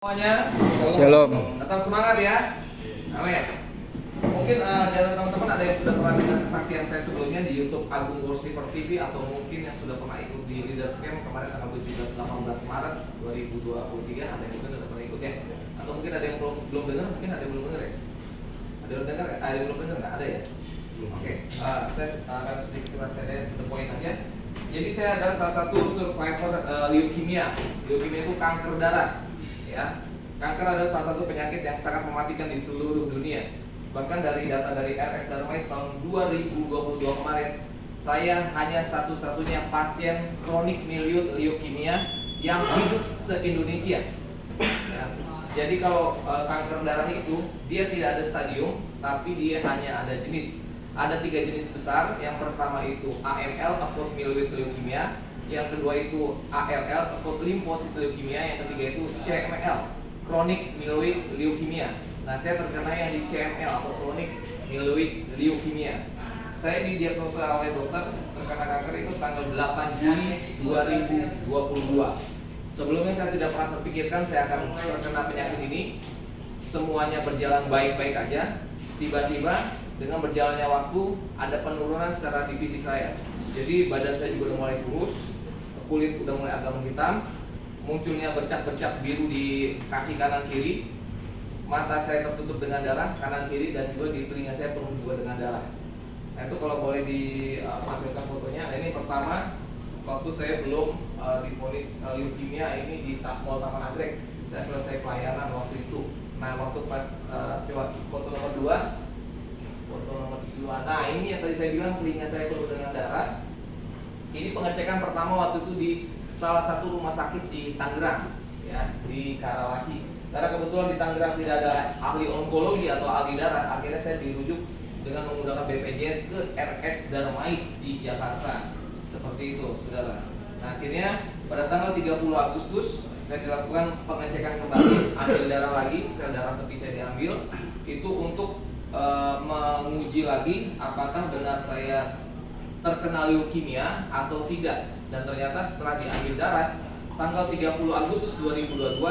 Semuanya, Shalom. tetap semangat ya. Amin. Mungkin dari teman-teman ada yang sudah pernah dengar kesaksian saya sebelumnya di YouTube Agung Worshiper TV, atau mungkin yang sudah pernah ikut di Leaders Camp kemarin tanggal 17-18 Maret 2023. Ada yang mungkin sudah pernah ikut ya, atau mungkin ada yang belum dengar, mungkin ada yang belum dengar ya. Ada yang dengar, ada yang belum dengar nggak ada ya? Oke, saya akan sedikit saya the point aja. Jadi saya adalah salah satu survivor leukemia. Leukemia itu kanker darah. Ya, kanker adalah salah satu penyakit yang sangat mematikan di seluruh dunia. Bahkan dari data dari RS Darmais tahun 2022 kemarin, saya hanya satu-satunya pasien kronik miliut leukemia yang hidup se-Indonesia. Ya. Jadi kalau kanker darah itu dia tidak ada stadium, tapi dia hanya ada jenis. Ada 3 jenis besar. Yang pertama itu AML, acute myeloid leukemia. Yang kedua itu ALL, acute lymphocyte leukemia. Yang ketiga itu CML, chronic myeloid leukemia. Nah, saya terkena yang di CML atau chronic myeloid leukemia. Saya didiagnosa oleh dokter terkena kanker itu tanggal 8 Juli 2022. Sebelumnya saya tidak pernah terpikirkan saya akan terkena penyakit ini. Semuanya berjalan baik-baik aja. Tiba-tiba dengan berjalannya waktu ada penurunan secara di fisik saya. Jadi badan saya juga udah mulai kurus, kulit udah mulai agak menghitam, munculnya bercak-bercak biru di kaki kanan kiri, mata saya tertutup dengan darah kanan kiri, dan juga di telinga saya penuh juga dengan darah. Nah, itu kalau boleh ditampilkan fotonya. Nah, ini pertama waktu saya belum divonis leukemia ini di Mall Taman Nagrek. Saya selesai pelayanan waktu itu. Nah, waktu pas coba foto nomor 2, foto nomor 2. Nah, ini yang tadi saya bilang telinga saya penuh dengan darah. Ini pengecekan pertama waktu itu di salah satu rumah sakit di Tangerang, ya, di Karawaci. Karena kebetulan di Tangerang tidak ada ahli onkologi atau ahli darah, akhirnya saya dirujuk dengan menggunakan BPJS ke RS Darmais di Jakarta. Seperti itu, saudara. Nah, akhirnya pada tanggal 30 Agustus saya dilakukan pengecekan kembali, ambil darah lagi, sel darah tepi saya diambil, itu untuk menguji lagi apakah benar saya terkena leukemia atau tidak. Dan ternyata setelah diambil darah tanggal 30 Agustus 2022,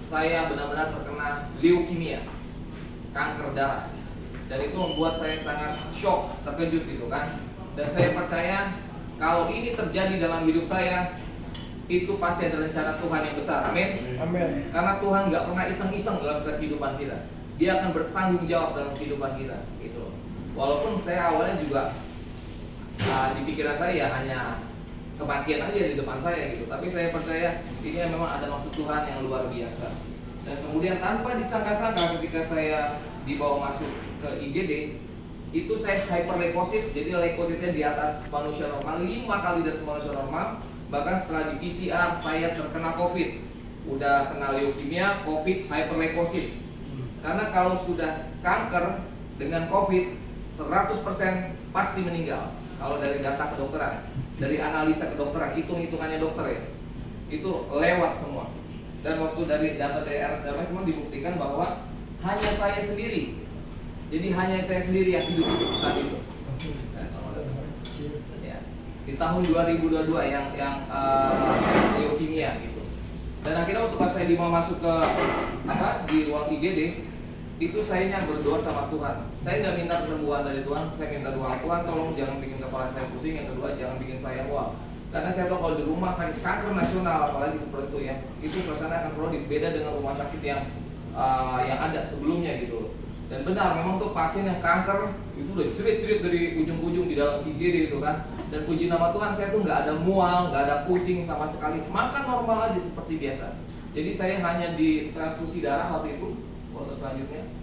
saya benar-benar terkena leukemia, kanker darah. Dan itu membuat saya sangat shock, terkejut gitu kan. Dan saya percaya kalau ini terjadi dalam hidup saya, itu pasti ada rencana Tuhan yang besar. Amin. Amin. Karena Tuhan nggak pernah iseng-iseng dalam setiap kehidupan kita. Dia akan bertanggung jawab dalam kehidupan kita, gitu. Walaupun saya awalnya juga di pikiran saya hanya kematian aja di depan saya gitu, tapi saya percaya ini memang ada maksud Tuhan yang luar biasa. Dan kemudian tanpa disangka-sangka ketika saya dibawa masuk ke IGD, itu saya hyperleukosit. Jadi leukositnya di atas manusia normal, 5 kali dari manusia normal. Bahkan setelah di PCR saya terkena COVID, udah kena leukemia, COVID, hyperleukosit. Karena kalau sudah kanker dengan COVID 100% pasti meninggal. Kalau dari data kedokteran, dari analisa kedokteran, hitung-hitungannya dokter ya, itu lewat semua. Dan waktu dari data dari RS Darmais semua dibuktikan bahwa hanya saya sendiri. Jadi hanya saya sendiri yang hidup saat itu. Ya. Di tahun 2022 yang leukemia gitu. Dan akhirnya waktu pas saya dibawa masuk ke di ruang IGD, itu saya berdoa sama Tuhan. Saya nggak minta kesembuhan dari Tuhan, saya minta doa, Tuhan tolong jangan bikin kepala saya pusing. Yang kedua, jangan bikin saya mual. Karena saya tahu kalau di rumah sakit kanker nasional apalagi seperti itu ya, itu suasana akan perlu beda dengan rumah sakit yang ada sebelumnya gitu. Dan benar, memang tuh pasien yang kanker itu udah cerit-cerit dari ujung-ujung di dalam IGD gitu kan. Dan puji nama Tuhan, saya tuh nggak ada mual, nggak ada pusing sama sekali, makan normal aja seperti biasa. Jadi saya hanya ditransfusi darah waktu itu. Foto selanjutnya.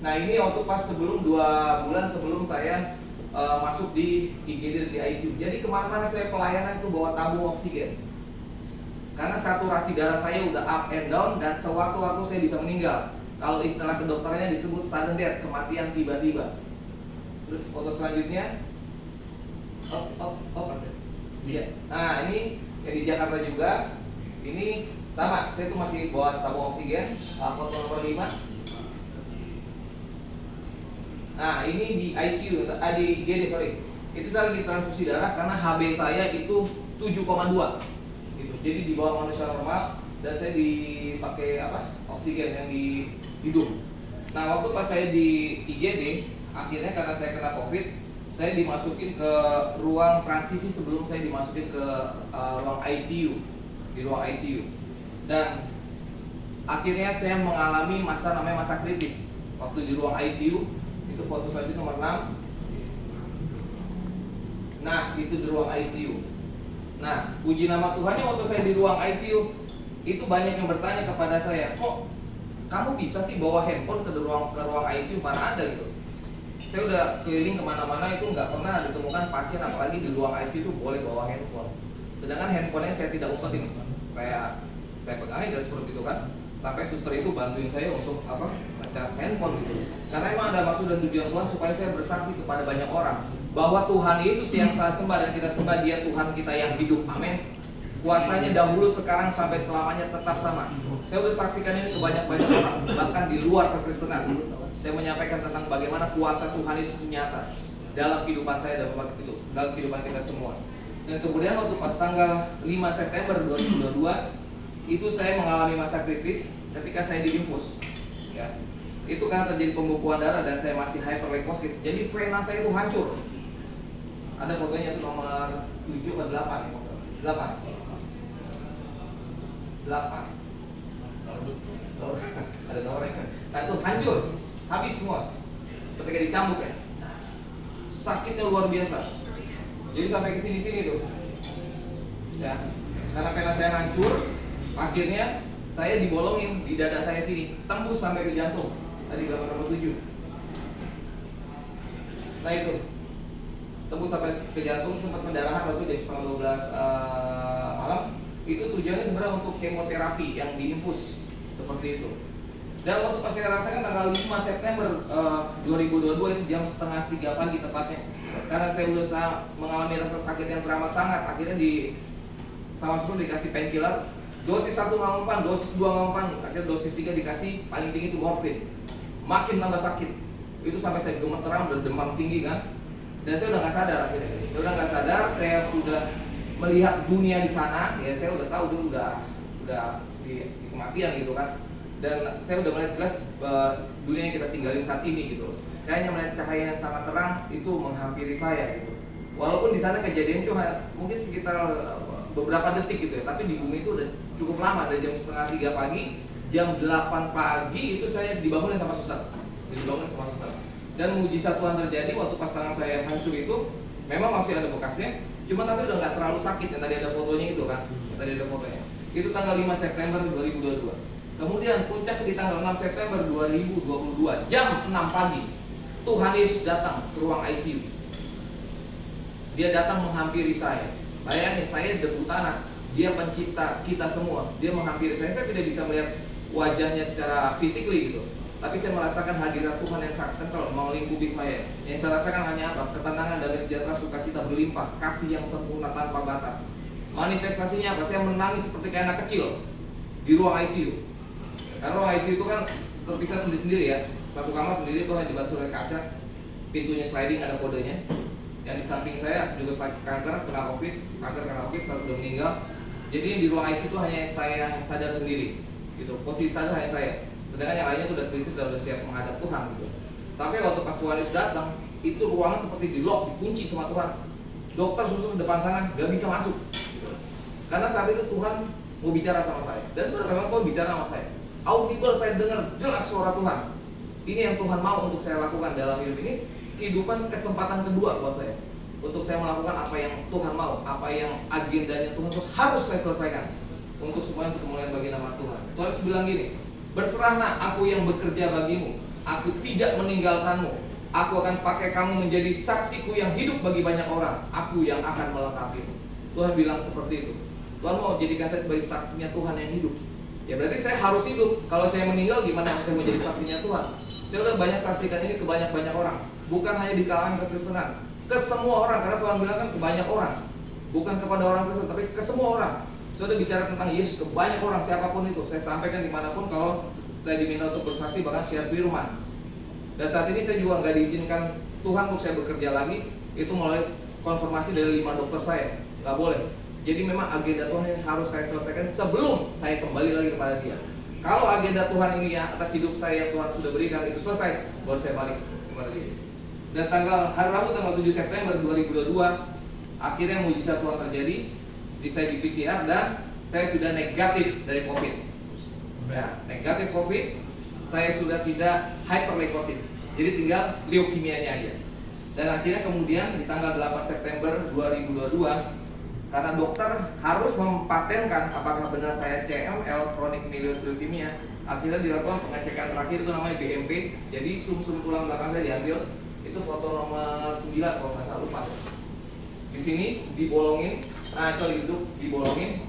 Nah, ini waktu pas sebelum 2 bulan sebelum saya masuk di IGD di ICU. Jadi kemana-mana saya pelayanan itu bawa tabung oksigen. Karena saturasi darah saya udah up and down, dan sewaktu-waktu saya bisa meninggal. Kalau istilah kedokterannya disebut sudden death, kematian tiba-tiba. Terus foto selanjutnya. Iya. Nah, ini yang di Jakarta juga. Ini sama, saya tuh masih bawa tabung oksigen. Foto nomor 5. Nah, ini di ICU, di IGD sorry. Itu saya lagi transfusi darah karena HB saya itu 7,2 gitu. Jadi di bawah manusia normal. dan saya dipakai oksigen yang di hidung. Nah waktu pas saya di IGD, akhirnya karena saya kena COVID, saya dimasukin ke ruang transisi sebelum saya dimasukin ke ruang ICU, di ruang ICU. Dan akhirnya saya mengalami namanya masa kritis. Waktu di ruang ICU, itu foto selanjutnya nomor 6. Nah, itu di ruang ICU. Nah, puji nama Tuhannya waktu saya di ruang ICU, itu banyak yang bertanya kepada saya, kok kamu bisa sih bawa handphone ke ruang ICU, mana ada gitu. Saya udah keliling kemana-mana, itu nggak pernah ditemukan pasien apalagi di ruang ICU itu boleh bawa handphone. Sedangkan handphonenya saya tidak umpetin, saya pegang aja seperti itu kan. Sampai suster itu bantuin saya untuk ngecas handphone gitu. Karena emang ada maksud dan tujuan Tuhan supaya saya bersaksi kepada banyak orang bahwa Tuhan Yesus yang saya sembah dan kita sembah, Dia Tuhan kita yang hidup. Amin. Kuasanya dahulu, sekarang, sampai selamanya tetap sama. Saya udah saksikan ini ke banyak orang, bahkan di luar kekristenan. Saya menyampaikan tentang bagaimana kuasa Tuhan Yesus nyata dalam kehidupan saya dan dalam kehidupan kita semua. Dan kemudian waktu pas tanggal 5 September 2022, itu saya mengalami masa kritis ketika saya diinfus. Ya. Itu karena terjadi pembekuan darah dan saya masih hyperleukosit. Jadi vena saya itu hancur. Ada fotonya itu nomor 7 atau 8 ya? 8. Ada nomornya. Nah itu hancur, habis semua. Seperti dicambuk ya. Sakitnya luar biasa. Jadi sampai ke sini tuh. Ya, karena vena saya hancur, akhirnya saya dibolongin di dada saya sini, tembus sampai ke jantung. Tadi gambar nomor 7. Nah itu tembus sampai ke jantung, sempat pendarahan waktu jam setengah 12 malam. Itu tujuannya sebenarnya untuk kemoterapi yang diinfus seperti itu. Dan waktu pas saya rasakan tanggal 5 September 2022 itu jam setengah 3 pagi tepatnya. Karena saya udah mengalami rasa sakit yang teramat sangat, akhirnya sama suster dikasih painkiller. Dosis 1 nggak mempan, dosis 2 nggak mempan, akhirnya dosis 3 dikasih, paling tinggi itu morfin. Makin tambah sakit. Itu sampai saya gemeteran, udah demam tinggi kan. Dan saya udah nggak sadar akhirnya. Saya sudah melihat dunia di sana, ya saya udah tahu dulu udah di kematian gitu kan. Dan saya udah melihat jelas dunia yang kita tinggalin saat ini gitu. Saya hanya melihat cahaya yang sangat terang itu menghampiri saya gitu. Walaupun di sana kejadian cuma mungkin sekitar beberapa detik gitu ya, tapi di bumi itu udah cukup lama, dari jam setengah 3 pagi, jam 8 pagi itu saya dibangunin sama suster. Dan mujizat Tuhan terjadi waktu pas tangan saya hancur itu, memang masih ada bekasnya, cuma tapi udah nggak terlalu sakit. Yang tadi ada fotonya itu kan, itu tanggal 5 September 2022. Kemudian puncak di tanggal 6 September 2022 jam 6 pagi, Tuhan Yesus datang ke ruang ICU. Dia datang menghampiri saya. Bayangin, saya debu tanah, Dia pencipta kita semua. Dia menghampiri saya. Saya tidak bisa melihat wajahnya secara physically gitu, tapi saya merasakan hadirat Tuhan yang sangat kental melingkupi saya. Yang saya rasakan hanya apa? Ketenangan, damai sejahtera, sukacita berlimpah, kasih yang sempurna tanpa batas. Manifestasinya apa? Saya menangis seperti kayak anak kecil di ruang ICU. Karena ruang ICU itu kan terpisah sendiri-sendiri ya. Satu kamar sendiri itu hanya dibatasi oleh kaca, pintunya sliding, ada kodenya. Yang di samping saya juga kanker kena COVID, sudah meninggal. Jadi di ruang ICU itu hanya saya yang sadar sendiri, gitu. Posisi sadar hanya saya. Sedangkan yang lainnya itu udah kritis dan udah siap menghadap Tuhan gitu. Sampai waktu pas Tuhan Yesus datang, itu ruangan seperti di lock, dikunci sama Tuhan. Dokter susul depan sana gak bisa masuk gitu. Karena saat itu Tuhan mau bicara sama saya. Dan benar memang Tuhan bicara sama saya. Audible, saya dengar jelas suara Tuhan. Ini yang Tuhan mau untuk saya lakukan dalam hidup ini. Kehidupan kesempatan kedua buat saya, untuk saya melakukan apa yang Tuhan mau, apa yang agendanya Tuhan itu harus saya selesaikan untuk semuanya, untuk kemuliaan bagi nama Tuhan. Tuhan Yesus bilang gini, berserahlah, aku yang bekerja bagimu, aku tidak meninggalkanmu, aku akan pakai kamu menjadi saksiku yang hidup bagi banyak orang, aku yang akan melengkapimu. Tuhan bilang seperti itu. Tuhan mau jadikan saya sebagai saksinya Tuhan yang hidup. Ya berarti saya harus hidup. Kalau saya meninggal, gimana saya mau jadi saksinya Tuhan? Saya udah banyak saksikan ini ke banyak orang, bukan hanya di kalangan kekristenan, ke semua orang. Karena Tuhan bilang kan ke banyak orang, bukan kepada orang Kristen, tapi ke semua orang. Saya udah bicara tentang Yesus ke banyak orang, siapapun itu. Saya sampaikan dimanapun kalau saya diminta untuk bersaksi, bahkan share firman. Dan saat ini saya juga nggak diizinkan Tuhan untuk saya bekerja lagi, itu melalui konfirmasi dari 5 dokter saya. Nggak boleh. Jadi memang agenda Tuhan ini harus saya selesaikan sebelum saya kembali lagi kepada Dia. Kalau agenda Tuhan ini ya atas hidup saya yang Tuhan sudah berikan itu selesai, baru saya balik kepada Dia. Dan hari Rabu tanggal 7 September 2022 akhirnya mujizat Tuhan terjadi. Saya di PCR dan saya sudah negatif dari COVID. Ya, negatif COVID, saya sudah tidak hyperleukosit. Jadi tinggal leukemianya aja. Dan akhirnya kemudian di tanggal 8 September 2022 karena dokter harus mempatenkan apakah benar saya CML, chronic myeloid leukemia, akhirnya dilakukan pengecekan terakhir itu namanya BMP. Jadi sum-sum tulang belakang saya diambil, itu foto nomor 9 kalau nggak salah, lupa. Di sini dibolongin, duduk dibolongin,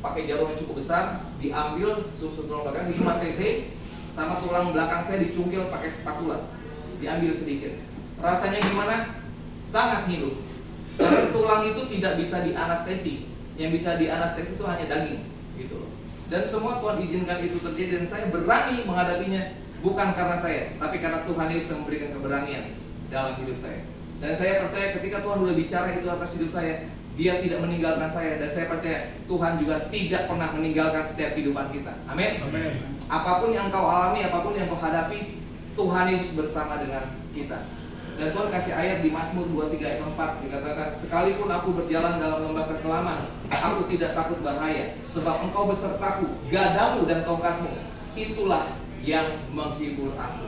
pakai jarum yang cukup besar, diambil sum-sum tulang belakang 5 cc, sama tulang belakang saya dicungkil pakai spatula, diambil sedikit. Rasanya gimana? Sangat hidup. Karena tulang itu tidak bisa dianestesi, yang bisa dianestesi itu hanya daging, gitu loh. Dan semua Tuhan izinkan itu terjadi dan saya berani menghadapinya bukan karena saya, tapi karena Tuhan Yesus memberikan keberanian dalam hidup saya. Dan saya percaya ketika Tuhan sudah bicara itu atas hidup saya, Dia tidak meninggalkan saya, dan saya percaya Tuhan juga tidak pernah meninggalkan setiap kehidupan kita. Amin. Amin. Apapun yang kau alami, apapun yang kau hadapi, Tuhan Yesus bersama dengan kita. Dan Tuhan kasih ayat di Mazmur 23 ayat 4 dikatakan, sekalipun aku berjalan dalam lembah kekelaman, aku tidak takut bahaya, sebab Engkau besertaku, gadamu dan tongkatmu, itulah yang menghibur aku.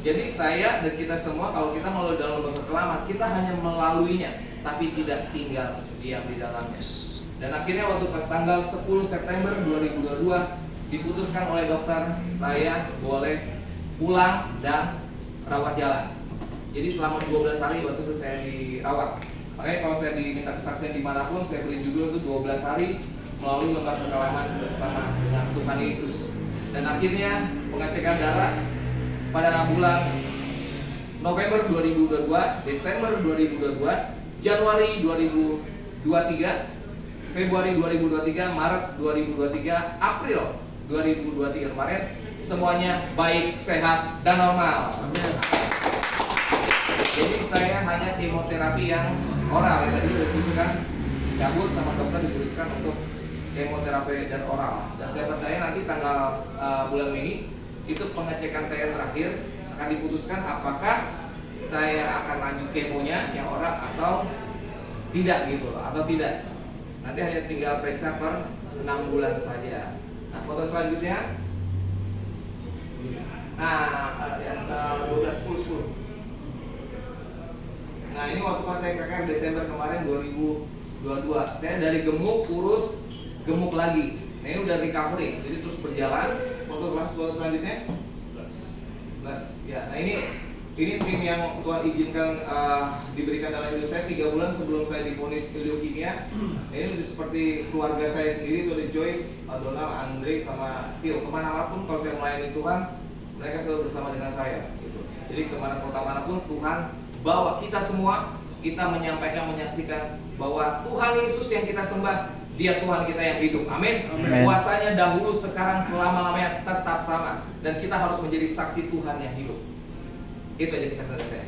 Jadi saya dan kita semua kalau kita melalui dalam lembah kekelaman, kita hanya melaluinya, tapi tidak tinggal diam di dalamnya. Dan akhirnya waktu pas tanggal 10 September 2022 diputuskan oleh dokter saya boleh pulang dan rawat jalan. Jadi selama 12 hari waktu itu saya dirawat. Makanya kalau saya diminta kesaksian dimanapun, saya beri judul itu 12 hari melalui lembah kekelaman bersama dengan Tuhan Yesus. Dan akhirnya pengecekan darah pada bulan November 2022, Desember 2022, Januari 2023, Februari 2023, Maret 2023, April 2023 kemarin semuanya baik, sehat, dan normal. Jadi saya hanya kemoterapi yang oral yang tadi diputuskan dicabut sama dokter, diputuskan untuk kemoterapi dan oral. Dan saya percaya nanti tanggal bulan Mei itu pengecekan saya terakhir akan diputuskan apakah saya akan lanjut kemonya yang oral atau tidak gitu loh, atau tidak. Nanti hanya tinggal periksa per 6 bulan saja. Nah, foto selanjutnya. Nah, ya 12 10. Nah, ini waktu pas saya KKR Desember kemarin 2022. Saya dari gemuk kurus, gemuk lagi. Nah, ini udah recovery, jadi terus berjalan. Foto selanjutnya 11. Ya, nah ini tim yang Tuhan izinkan diberikan dalam hidup saya 3 bulan sebelum saya divonis leukemia. Nah, ini udah seperti keluarga saya sendiri, itu ada Joyce, Donald, Andre, sama Phil. Kemanapun kalau saya melayani Tuhan, mereka selalu bersama dengan saya. Gitu. Jadi kemana kota manapun Tuhan bawa kita semua, kita menyampaikan, menyaksikan bahwa Tuhan Yesus yang kita sembah, Dia Tuhan kita yang hidup. Amin. Kuasanya dahulu, sekarang, selama-lamanya tetap sama. Dan kita harus menjadi saksi Tuhan yang hidup. Itu aja kisah dari saya.